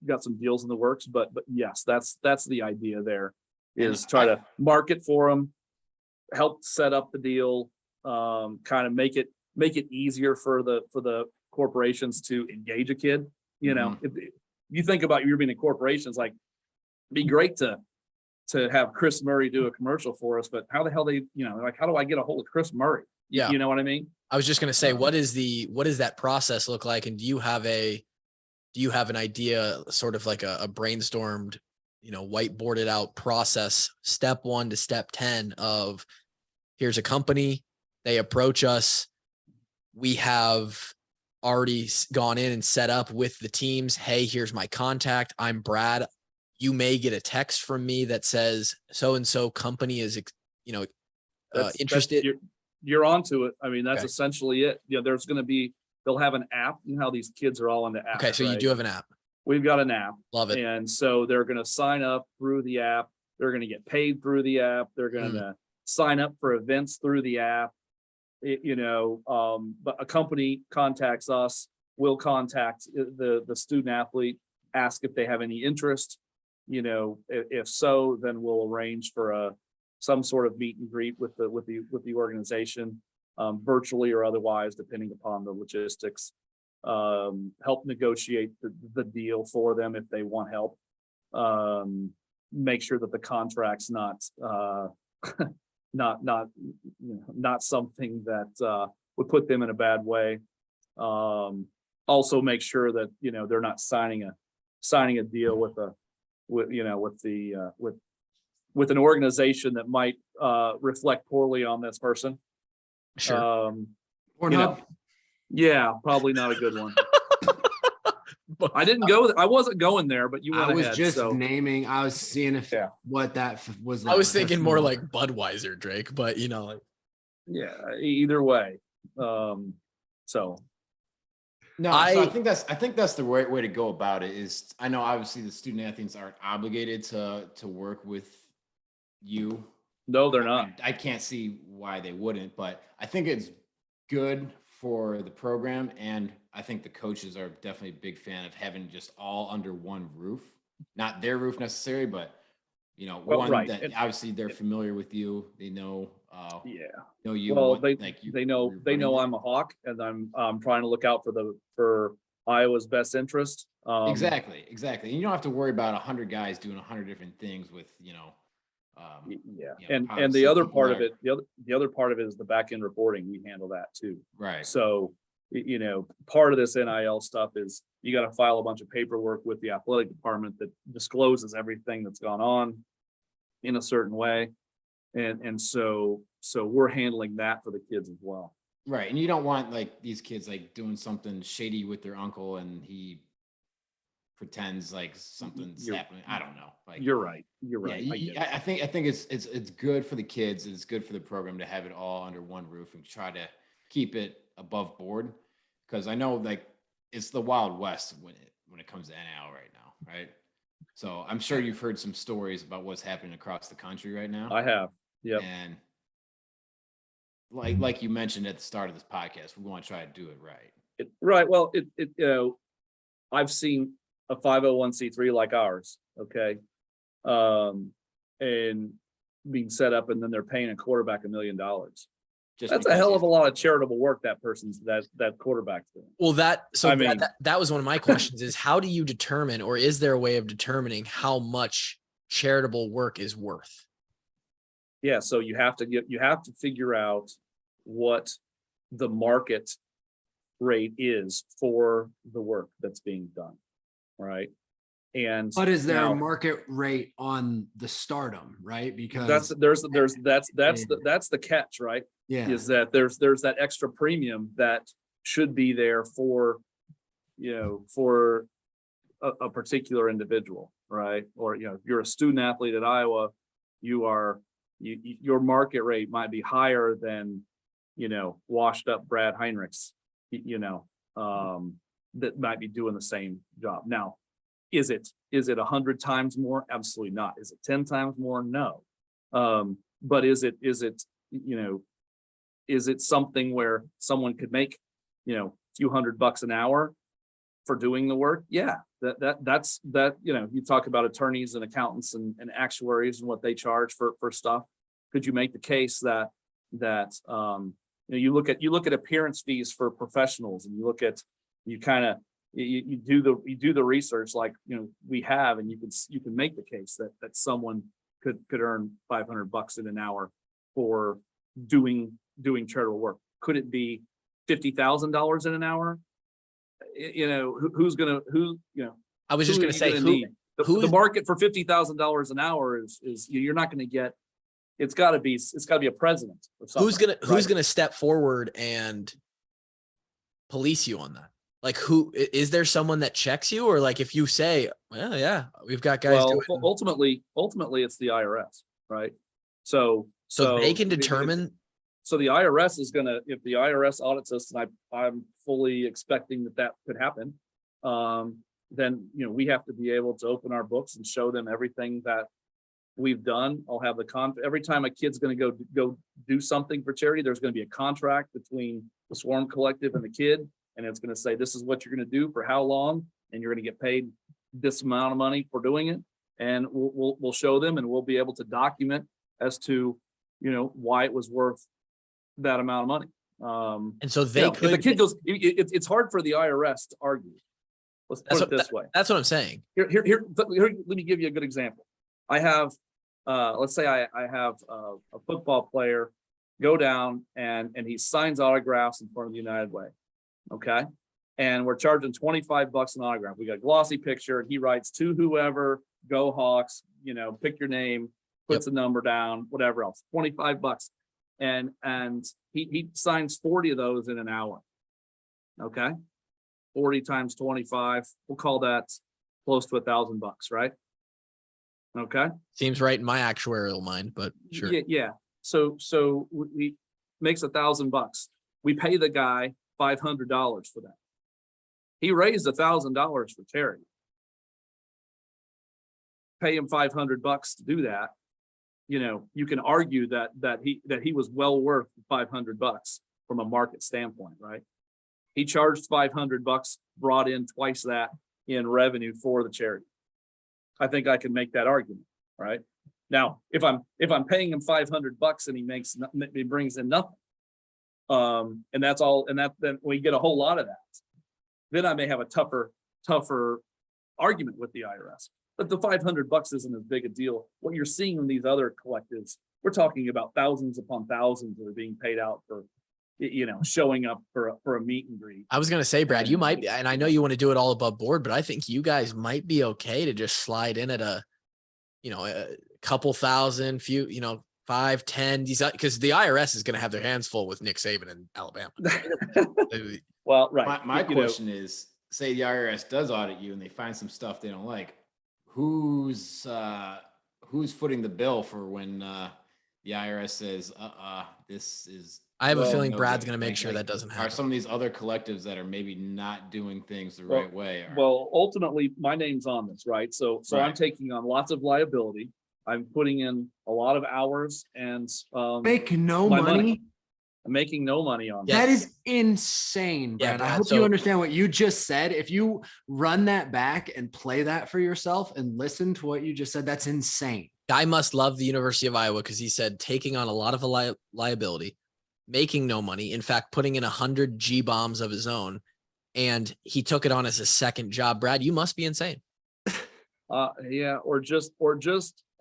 got some deals in the works, but yes, that's the idea there, is try to market for them, help set up the deal, kind of make it easier for the corporations to engage a kid. If you think about you're being in corporations, like, it'd be great to have Chris Murray do a commercial for us, but how the hell how do I get a hold of Chris Murray? Yeah. You know what I mean? I was just going to say, what does that process look like? And do you have an idea, sort of like a brainstormed, whiteboarded out process, step 1 to step 10 of, here's a company, they approach us, we have already gone in and set up with the teams. Hey, here's my contact. I'm Brad. You may get a text from me that says so-and-so company is, interested. You're onto it. I mean, that's Okay. essentially it. They'll have an app. You know how these kids are all into apps. Okay. So you right? do have an app. We've got an app. Love it. And so they're going to sign up through the app. They're going to get paid through the app. They're going to sign up for events through the app. But a company contacts us, we'll contact the student athlete, ask if they have any interest. If so, then we'll arrange for some sort of meet and greet with the organization, virtually or otherwise, depending upon the logistics. Help negotiate the deal for them if they want help. Make sure that the contract's not not something that would put them in a bad way. Also make sure that they're not signing a deal with an organization that might reflect poorly on this person. Sure. Yeah, probably not a good one. I didn't go. I wasn't going there, but you went I was ahead, just so. naming. I was seeing what that was like. I was thinking That's more like Budweiser, Drake, but Yeah, either way. So No, so I think that's the right way to go about it. Is, I know obviously the student athletes aren't obligated to work with you. no, they're not. I can't see why they wouldn't, but I think it's good for the program, and I think the coaches are definitely a big fan of having just all under one roof. Not their roof necessarily, but one right. that obviously they're familiar with you. They know. Know you. Well, want, they know I'm a Hawk, and I'm trying to look out for Iowa's best interest. Exactly. And you don't have to worry about 100 guys doing 100 different things with And the other part of it, the other part of it is the back end reporting. We handle that too. Right. So, part of this NIL stuff is you got to file a bunch of paperwork with the athletic department that discloses everything that's gone on in a certain way. And so we're handling that for the kids as well. Right. And you don't want like these kids like doing something shady with their uncle and he pretends like something's happening. I don't know. Like, you're right. Yeah, I think it's good for the kids. It's good for the program to have it all under one roof and try to keep it above board. Because I know like it's the Wild West when it comes to NIL right now, right? So I'm sure you've heard some stories about what's happening across the country right now. I have. Yeah. And like you mentioned at the start of this podcast, we want to try to do it right. Right. Well, I've seen a 501c3 like ours, okay, and being set up, and then they're paying a quarterback $1 million. Just That's a because hell he's of a lot of charitable work that quarterback's doing. Well, that was one of my questions is how do you determine, or is there a way of determining how much charitable work is worth? Yeah, so you have to figure out what the market rate is for the work that's being done, right? And But is there now, a market rate on the stardom, right? Because that's the catch, right? yeah, Is that there's that extra premium that should be there for, for a particular individual, right? Or, if you're a student athlete at Iowa, your market rate might be higher than, washed up Brad Heinrichs, that might be doing the same job. Now, is it 100 times more? Absolutely not. Is it 10 times more? No. But is it something where someone could make, a few $100 an hour for doing the work? Yeah, that's you talk about attorneys and accountants and actuaries and what they charge for stuff. Could you make the case that you look at appearance fees for professionals, and you do the research like we have, and you can make the case that someone could earn $500 in an hour for doing charitable work. Could it be $50,000 in an hour? I was just going to say the market for $50,000 an hour is you're not going to get. It's got to be a president or something. Who's gonna step forward and police you on that? Like, who is there someone that checks you, or like if you say, well, yeah, we've got guys. Well, ultimately, it's the IRS, right? So they can determine. So the IRS is gonna, if the IRS audits us, and I'm fully expecting that could happen, then we have to be able to open our books and show them everything that we've done. I'll have every time a kid's going to go do something for charity, there's going to be a contract between the Swarm Collective and the kid, and it's going to say this is what you're going to do for how long, and you're going to get paid this amount of money for doing it, and we'll show them, and we'll be able to document as to why it was worth that amount of money. And so if the kid goes, it's hard for the IRS to argue. Let's put it this way. That's what I'm saying. Here, let me give you a good example. I have, let's say I have a football player go down and he signs autographs in front of the United Way. Okay. And we're charging $25 an autograph. We got a glossy picture. He writes to whoever, go Hawks, pick your name, puts the number down, whatever else, $25. And he signs 40 of those in an hour. Okay. 40 times 25, we'll call that close to $1,000, right? Okay. Seems right in my actuarial mind, but sure. Yeah. So we makes $1,000. We pay the guy $500 for that. He raised $1,000 for charity. Pay him $500 to do that. You can argue that he was well worth $500 from a market standpoint, right? He charged $500, brought in twice that in revenue for the charity. I think I can make that argument, right? Now, if I'm paying him $500 and he brings in nothing, and that's all, and then we get a whole lot of that, then I may have a tougher argument with the IRS. But the $500 isn't as big a deal. What you're seeing in these other collectives, we're talking about thousands upon thousands that are being paid out for, showing up for a meet and greet. I was going to say, Brad, you might be, and I know you want to do it all above board, but I think you guys might be okay to just slide in at a couple thousand, 5, 10, because the IRS is going to have their hands full with Nick Saban in Alabama. Well, right. My question is, say the IRS does audit you and they find some stuff they don't like, who's footing the bill for when the IRS says, this is. I have a feeling Brad's going to make sure that doesn't happen. Are some of these other collectives that are maybe not doing things the right way? Well, ultimately, my name's on this, right? So right. I'm taking on lots of liability. I'm putting in a lot of hours and make no money. I'm making no money on That that. is insane, Yeah, Brad. I Brad, hope you so- understand what you just said. If you run that back and play that for yourself and listen to what you just said, that's insane. Guy must love the University of Iowa because he said taking on a lot of liability, making no money. In fact, putting in 100 G bombs of his own, and he took it on as a second job. Brad, you must be insane. Yeah, or just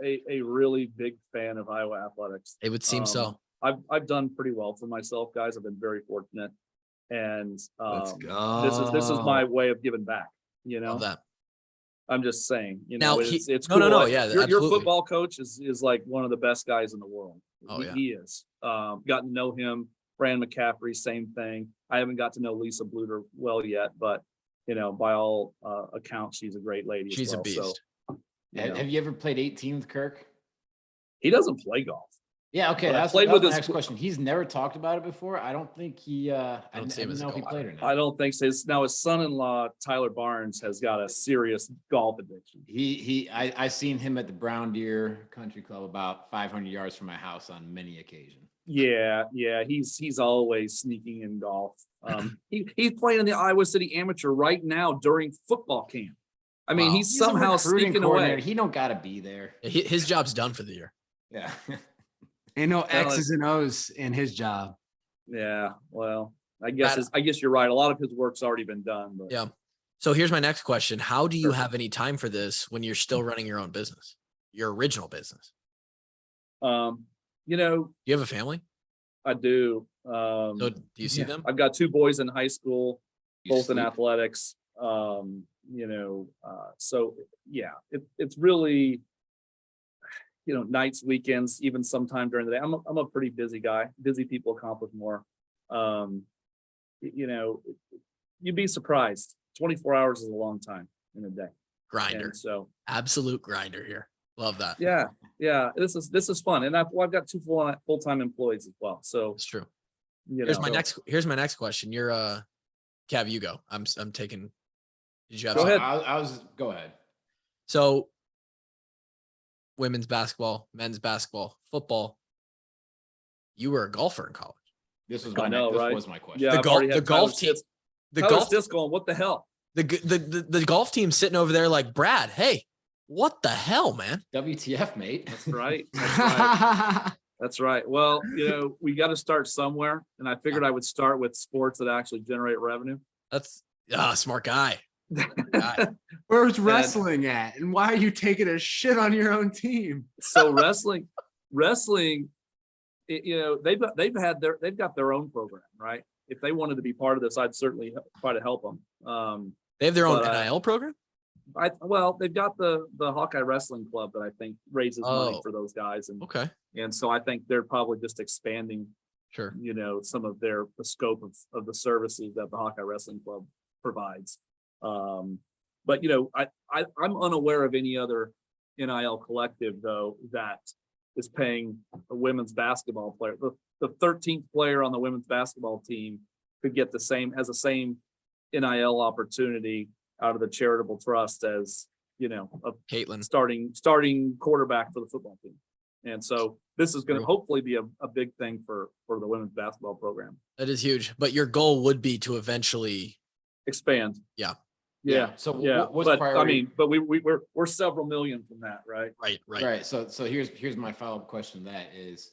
a really big fan of Iowa athletics. It would seem so. I've done pretty well for myself, guys. I've been very fortunate, and Let's this is my way of giving back. You know, Love that. I'm just saying. You Now, know, he- it's no, cool. no, no, Like, yeah, your absolutely. football coach is like one of the best guys in the world. Oh, yeah. He is. Gotten to know him. Fran McCaffrey, same thing. I haven't got to know Lisa Bluter well yet, but you know, by all accounts, she's a great lady. She's a as well. beast. So, you know, Have you ever played 18 with Kirk? he doesn't play golf. Yeah, okay. But I That's played that was with my his- next question. He's never talked about it before. I don't think he. I don't see him didn't as a know if he golfer. played or not. I don't think so. Now his son-in-law Tyler Barnes has got a serious golf addiction. I seen him at the Brown Deer Country Club about 500 yards from my house on many occasions. Yeah, he's always sneaking in golf. He's playing in the Iowa City Amateur right now during football camp. I mean, Wow. he's He's a somehow recruiting sneaking coordinator. away. He don't got to be there. His job's done for the year. Yeah. Ain't no Well, X's and O's in his job. Yeah, well, I guess That- I guess you're right. A lot of his work's already been done. But Yeah. So here's my next question. How do you Sure. have any time for this when you're still running your own business, your original business? you know, Do you have a family? I do. So do you see yeah. them? I've got two boys in high school, You both in sleep. athletics. You know, so yeah, it's really, you know, nights, weekends, even sometime during the day. I'm a pretty busy guy. Busy people accomplish more. You know, you'd be surprised. 24 hours is a long time in a day. Grinder. And so Absolute grinder here. Love that. yeah, this is fun. And I've got two full-time employees as well. So It's true. you Here's know, my next question. You're Cav, you go. I'm taking. Did you have Go something? ahead. Go ahead. So women's basketball, men's basketball, football. You were a golfer in college. This was I my, know, this right? was my question. Yeah, The I've golf- already had the golf Tyler team- Stitz- The Tyler golf Stitz going, what the hell? the golf team sitting over there like, Brad, hey, what the hell, man? WTF, mate? That's right. That's right. That's right. Well, you know, we got to start somewhere. And I figured I would start with sports that actually generate revenue. That's smart guy. Guy. Where's wrestling at? And why are you taking a shit on your own team? So wrestling, you know, they've got their own program, right? If they wanted to be part of this, I'd certainly try to help them. They have their own But, NIL program. Well, they've got the Hawkeye Wrestling Club that I think raises money Oh. for those guys. Okay, And so I think they're probably just expanding, sure. you know, some of the scope of the services that the Hawkeye Wrestling Club provides. But you know, I'm unaware of any other NIL collective though that is paying a women's basketball player. The 13th player on the women's basketball team could get the same NIL opportunity out of the charitable trust as, you know, a Caitlin. starting quarterback for the football team. And so this is going to True. hopefully be a big thing for the women's basketball program. That is huge. But your goal would be to eventually. Expand. Yeah. Yeah. So Yeah. what's But priority? I mean, but we're several million from that, right? Right. Right. So here's my follow-up question to that is,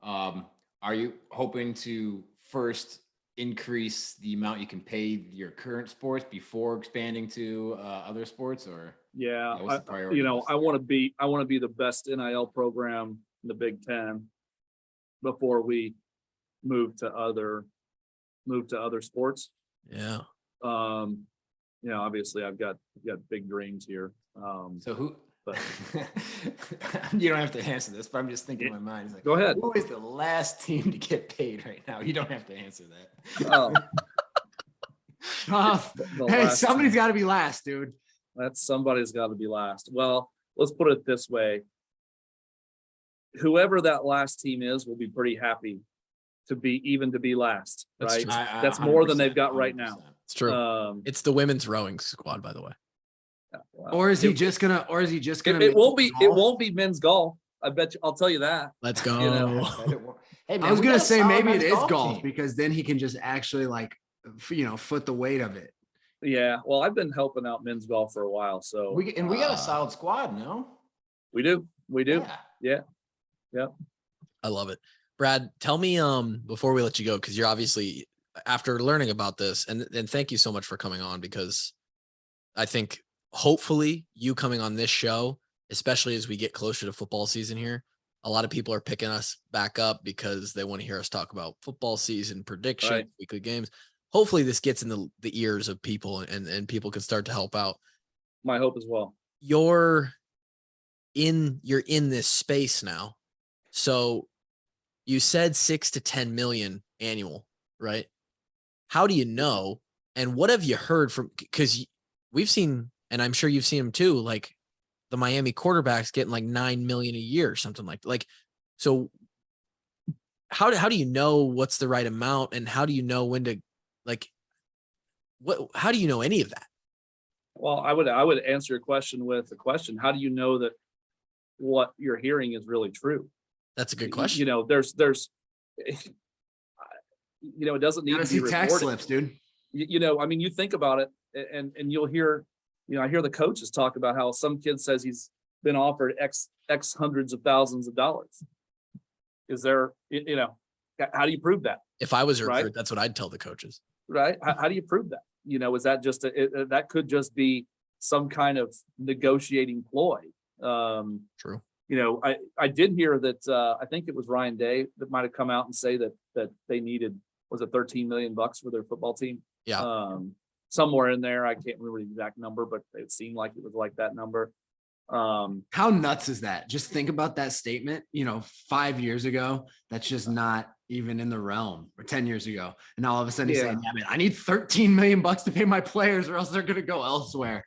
are you hoping to first increase the amount you can pay your current sports before expanding to other sports, or Yeah. what's the priority You know, list I want to be the best NIL program in the Big Ten before we move to other sports. Yeah. You know, obviously I've got big dreams here. so who? But- You don't have to answer this, but I'm just thinking in my mind. It's like, Go ahead. who is the last team to get paid right now? You don't have to answer that. Oh, the Hey, last somebody's team. got to be last, dude. Somebody's got to be last. Well, let's put it this way. Whoever that last team is will be pretty happy to be last, That's right? true. That's more than they've got right 100%. now. It's true. Um, It's the women's rowing squad, by the way. well, Or is he it- just gonna? It won't be men's golf. I bet you, I'll tell you that. Let's go. You know. Hey, man, I was we gonna got a say solid maybe it men's is golf team. because then he can just actually like, foot the weight of it. Yeah. Well, I've been helping out men's golf for a while. So we got a solid squad, no? we do. Yeah. I love it. Brad, tell me before we let you go, because you're obviously, after learning about this, and thank you so much for coming on, because I think hopefully you coming on this show, especially as we get closer to football season here, a lot of people are picking us back up because they want to hear us talk about football season predictions, Right. weekly games. Hopefully this gets in the ears of people and people can start to help out. My hope as well. You're in this space now. So you said 6 to 10 million annual, right? How do you know? And what have you heard from, because we've seen, and I'm sure you've seen them too, like the Miami quarterbacks getting like 9 million a year or something like, so how do you know what's the right amount, and how do you know when to, like, how do you know any of that? Well, I would answer your question with a question. How do you know that what you're hearing is really true? That's a good question. You know, there's, it doesn't need Gotta to be see tax reported. slips, dude. I mean, you think about it, and you'll hear, I hear the coaches talk about how some kid says he's been offered X hundreds of thousands of dollars. Is there, how do you prove that? If I was a Right. recruit, that's what I'd tell the coaches. Right? How do you prove that? Is that just that could just be some kind of negotiating ploy? True. I did hear that I think it was Ryan Day that might have come out and say that they needed, was it $13 million for their football team? Yeah. Somewhere in there, I can't remember the exact number, but it seemed like it was like that number. How nuts is that? Just think about that statement, 5 years ago, that's just not even in the realm, or 10 years ago. And all of a sudden he's saying, yeah, man, I need $13 million to pay my players or else they're going to go elsewhere.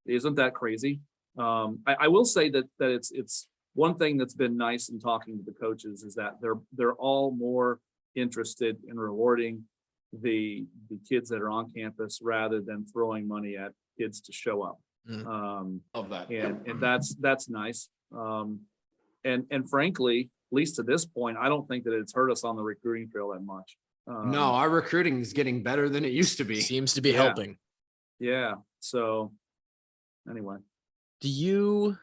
Isn't that crazy? I will say that it's one thing that's been nice in talking to the coaches is that they're all more interested in rewarding the kids that are on campus rather than throwing money at kids to show up. Of that. And that's nice. And frankly, at least to this point, I don't think that it's hurt us on the recruiting trail that much. No, our recruiting is getting better than it used to be. Seems to be Yeah. helping. Yeah. So anyway. Do you?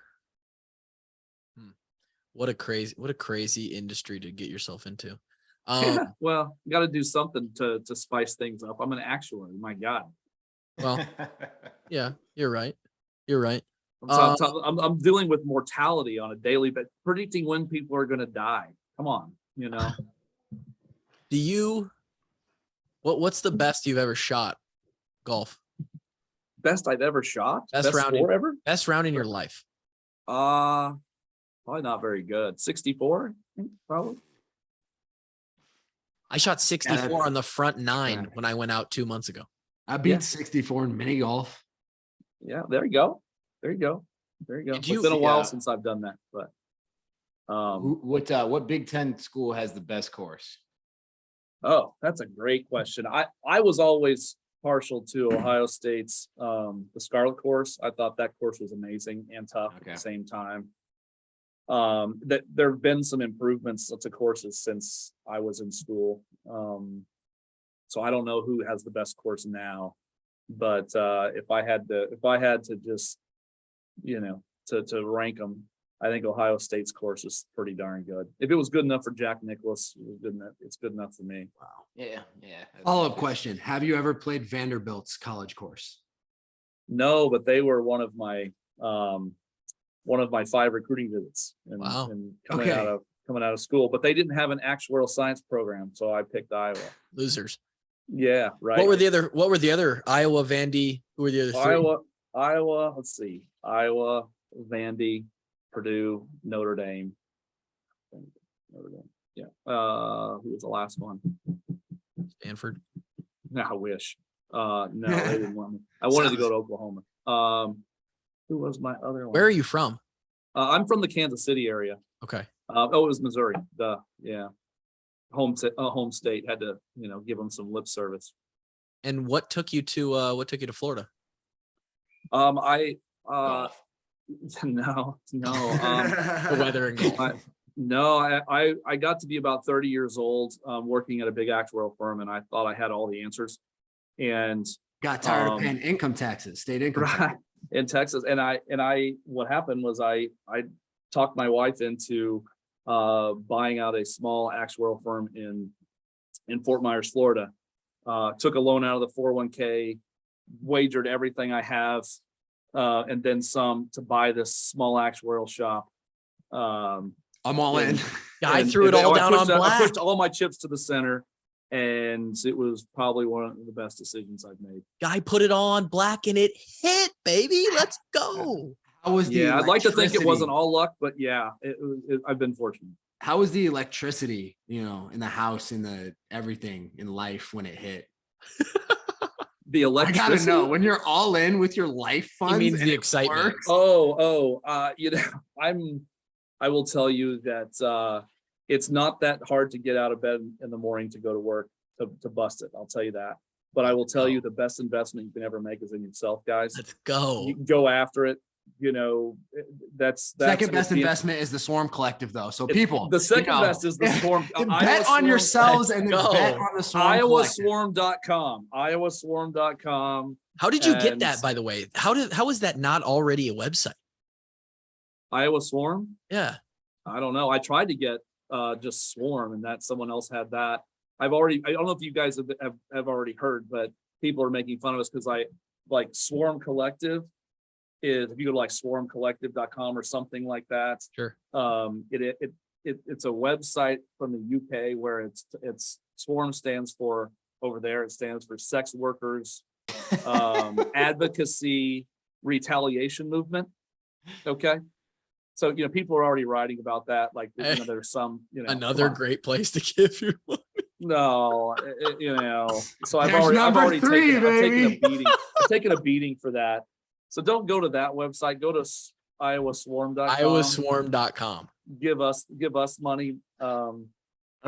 What a crazy industry to get yourself into. Well, got to do something to spice things up. I'm an actuary. My God. Well, yeah, you're right. You're right. I'm dealing with mortality on a daily, but predicting when people are going to die. Come on, Do you? What's the best you've ever shot? Golf. Best I've ever shot. Best round score ever. Best round in your life. Probably not very good. 64, probably. I shot 64 on the front 9 yeah. when I went out 2 months ago. I beat Yeah. 64 in mini golf. Yeah, there you go. Did you- It's been a while since I've done that, but What Big Ten school has the best course? oh, that's a great question. I was always partial to Ohio State's the Scarlet course. I thought that course was amazing and tough at Okay. the same time. That there have been some improvements to courses since I was in school. So I don't know who has the best course now, but if I had to just to rank them, I think Ohio State's course is pretty darn good. If it was good enough for Jack Nicklaus, it's good enough for me. Wow. Yeah. Follow-up question. Have you ever played Vanderbilt's college course? No, but they were one of my 5 recruiting visits and, Wow. and coming out of school, but they didn't have an actuarial science program. So I picked Iowa. Losers. Yeah. Right. What were the other Iowa, Vandy? Who were the other 3? Iowa, let's see. Iowa, Vandy, Purdue, Notre Dame. Yeah. Who was the last one? Stanford. No, I wish. No, they didn't want me. I wanted to go to Oklahoma. Who was my other one? Where are you from? I'm from the Kansas City area. Okay. It was Missouri. Yeah. Home state, had to, give them some lip service. And what took you to Florida? I Golf. No. The weather and golf. I got to be about 30 years old, working at a big actuarial firm, and I thought I had all the answers. And Got tired of paying income taxes, state income tax. right in Texas, and I what happened was I talked my wife into buying out a small actuarial firm in Fort Myers, Florida. Took a loan out of the 401k, wagered everything I have, and then some to buy this small actuarial shop. I'm all in. Guy threw it all down on I black. pushed all my chips to the center, and it was probably one of the best decisions I've made. Guy put it all on black and it hit, baby. Let's go. How was the Yeah, I'd like to think it electricity? wasn't all luck, but yeah, I've been fortunate. How was the electricity, in the house, in the everything in life when it hit? The I electricity. gotta know when you're all in with your life funds. means and the it excitement. works. I will tell you that it's not that hard to get out of bed in the morning to go to work to bust it. I'll tell you that. But I will tell you the best investment you can ever make is in yourself, guys. Let's go. You can go after it. That's Second best the- investment is the Swarm Collective, though. So people, The second best is the Swarm. bet on yourselves and then Go. bet on the Swarm Collective. iowaswarm.com. iowaswarm.com. How did you get And- that, by the way? How is that not already a website? Iowa Swarm. Yeah. I don't know. I tried to get just Swarm, and that someone else had that. I don't know if you guys have already heard, but people are making fun of us because I like Swarm Collective is, if you go to like swarmcollective.com or something like that. Sure. It's a website from the UK where it's Swarm stands for, over there, it stands for sex workers, advocacy, retaliation movement. Okay. So, people are already writing about that. Like, there's some, Another come on. great place to give you. No, so I've There's already number three, I've taken a baby. beating. I've taken a beating for that. So don't go to that website. Go to iowaswarm.com. iowaswarm.com. Give us money. I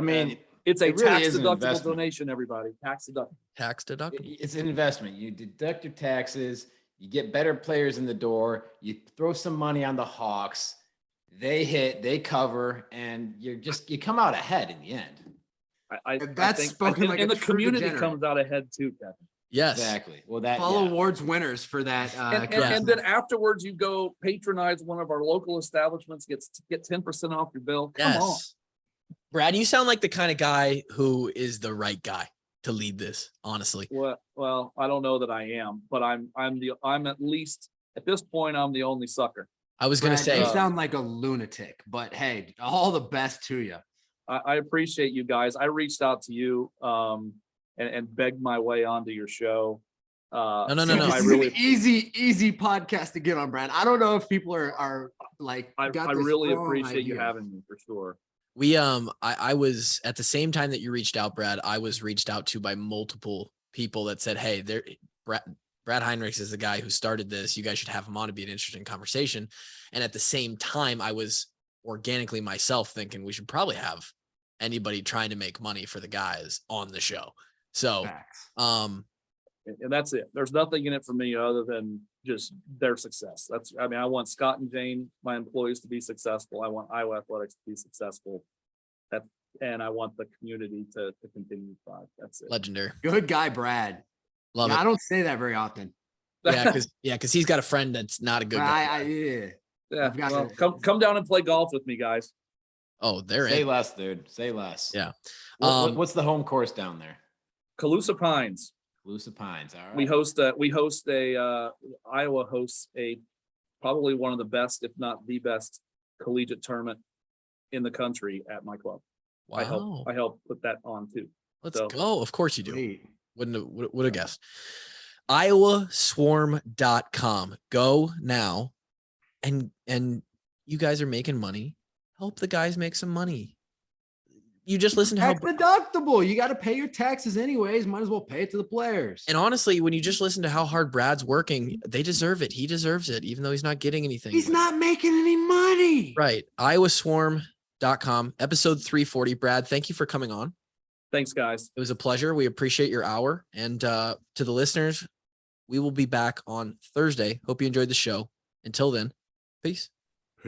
mean, It's a it really tax is an deductible investment. donation, everybody. Tax deductible. Tax deductible. It's an investment. You deduct your taxes, you get better players in the door, you throw some money on the Hawks, they hit, they cover, and you come out ahead in the end. That's spoken like and a the true community degenerate. comes out ahead too, Kevin. Yes. Exactly. Well, that Follow yeah. awards winners for that. And then afterwards, you go patronize one of our local establishments, get 10% off your bill. Come on. Yes. Brad, you sound like the kind of guy who is the right guy to lead this, honestly. Well, I don't know that I am, but I'm at least at this point, I'm the only sucker. I was going to Brad, say, you sound like a lunatic, but hey, all the best to you. I appreciate you guys. I reached out to you and begged my way onto your show. No. I This is really, an easy podcast to get on, Brad. I don't know if people are like. I got this really wrong appreciate you idea. having me for sure. I was at the same time that you reached out, Brad, I was reached out to by multiple people that said, hey, Brad Heinrichs is the guy who started this. You guys should have him on to be an interesting conversation. And at the same time, I was organically myself thinking we should probably have anybody trying to make money for the guys on the show. So, Facts. And that's it. There's nothing in it for me other than just their success. I want Scott and Jane, my employees, to be successful. I want Iowa Athletics to be successful. And I want the community to continue to thrive. That's it. legendary. Good guy, Brad. Love Yeah, it. I don't say that very often. Because he's got a friend that's not a good guy. Yeah. Yeah. I've got Well, to- come down and play golf with me, guys. Oh, they're Say in. less, dude. Say less. Yeah. What's the home course down there? Calusa Pines. Calusa Pines. All right. Iowa hosts probably one of the best, if not the best, collegiate tournament in the country at my club. Wow. I help put that on too. Let's so- go. Of course you do. Sweet. Would have guessed. iowaswarm.com. Go now. And you guys are making money. Help the guys make some money. You just listen to how, Tax deductible. You got to pay your taxes anyways. Might as well pay it to the players. and honestly, when you just listen to how hard Brad's working, they deserve it. He deserves it, even though he's not getting anything. He's not making any money. Right. iowaswarm.com, episode 340. Brad, thank you for coming on. Thanks, guys. It was a pleasure. We appreciate your hour. And to the listeners, we will be back on Thursday. Hope you enjoyed the show. Until then, Peace.